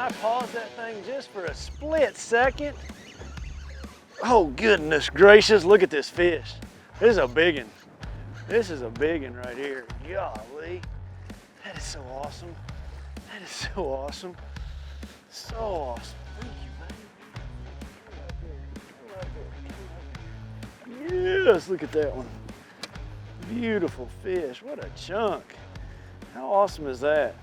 I pause that thing just for a split second? Oh goodness gracious, look at this fish. This is a big one. This is a big one right here. Golly, that is so awesome. That is so awesome. So awesome. Thank you, buddy. Yes, look at that one. Beautiful fish, what a chunk. How awesome is that?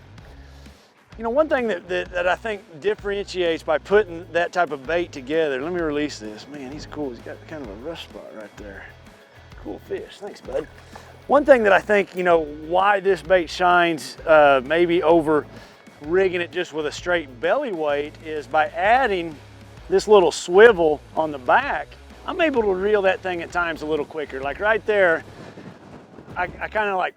You know, one thing that I think differentiates by putting that type of bait together, let me release this. Man, he's cool, he's got kind of a rough spot right there. Cool fish, thanks bud. One thing that I think, you know, why this bait shines maybe over rigging it just with a straight belly weight is by adding this little swivel on the back, I'm able to reel that thing at times a little quicker. Like right there, I kind of like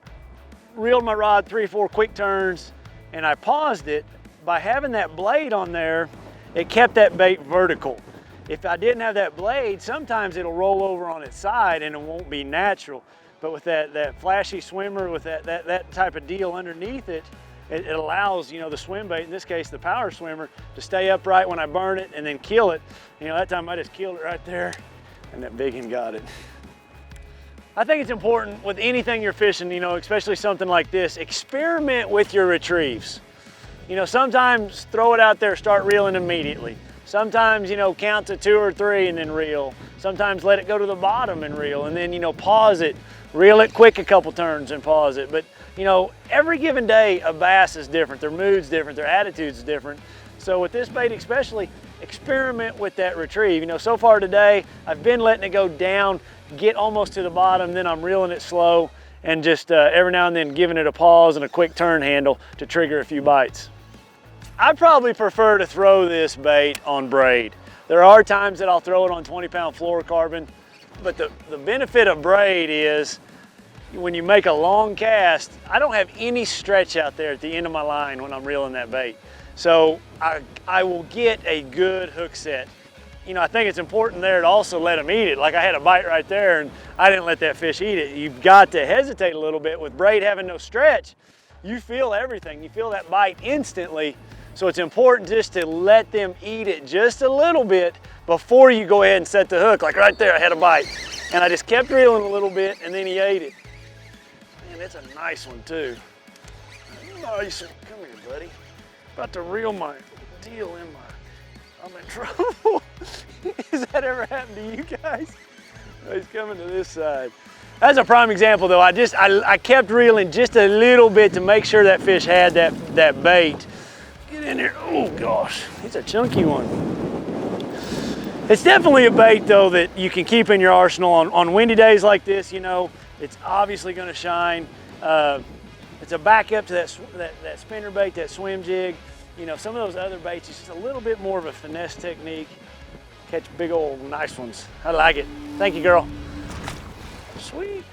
reeled my rod 3 or 4 quick turns and I paused it. By having that blade on there, it kept that bait vertical. If I didn't have that blade, sometimes it'll roll over on its side and it won't be natural. But with that flashy swimmer, with that type of deal underneath it, it allows, you know, the swim bait, in this case the power swimmer, to stay upright when I burn it and then kill it. You know, that time I just killed it right there and that big one got it. I think it's important with anything you're fishing, you know, especially something like this, experiment with your retrieves. You know, sometimes throw it out there, start reeling immediately. Sometimes, you know, count to 2 or 3 and then reel. Sometimes let it go to the bottom and reel, and then, you know, pause it, reel it quick a couple turns and pause it. But, you know, every given day a bass is different, their mood's different, their attitude's different. So with this bait especially, experiment with that retrieve. You know, so far today, I've been letting it go down, get almost to the bottom, then I'm reeling it slow and just every now and then giving it a pause and a quick turn handle to trigger a few bites. I probably prefer to throw this bait on braid. There are times that I'll throw it on 20-pound fluorocarbon, but the benefit of braid is when you make a long cast, I don't have any stretch out there at the end of my line when I'm reeling that bait. So I will get a good hook set. You know, I think it's important there to also let them eat it. Like I had a bite right there and I didn't let that fish eat it. You've got to hesitate a little bit. With braid having no stretch, you feel everything. You feel that bite instantly. So it's important just to let them eat it just a little bit before you go ahead and set the hook. Like right there, I had a bite and I just kept reeling a little bit and then he ate it. Man, it's a nice one too. Nice one. Come here, buddy. About to reel my deal in I'm in trouble. Has that ever happened to you guys? Oh, he's coming to this side. That's a prime example though. I kept reeling just a little bit to make sure that fish had that bait. Get in there. Oh gosh, he's a chunky one. It's definitely a bait though that you can keep in your arsenal on windy days like this. You know, it's obviously going to shine. It's a backup to that spinner bait, that swim jig. You know, some of those other baits, it's just a little bit more of a finesse technique. Catch big old nice ones. I like it. Thank you, girl. Sweet.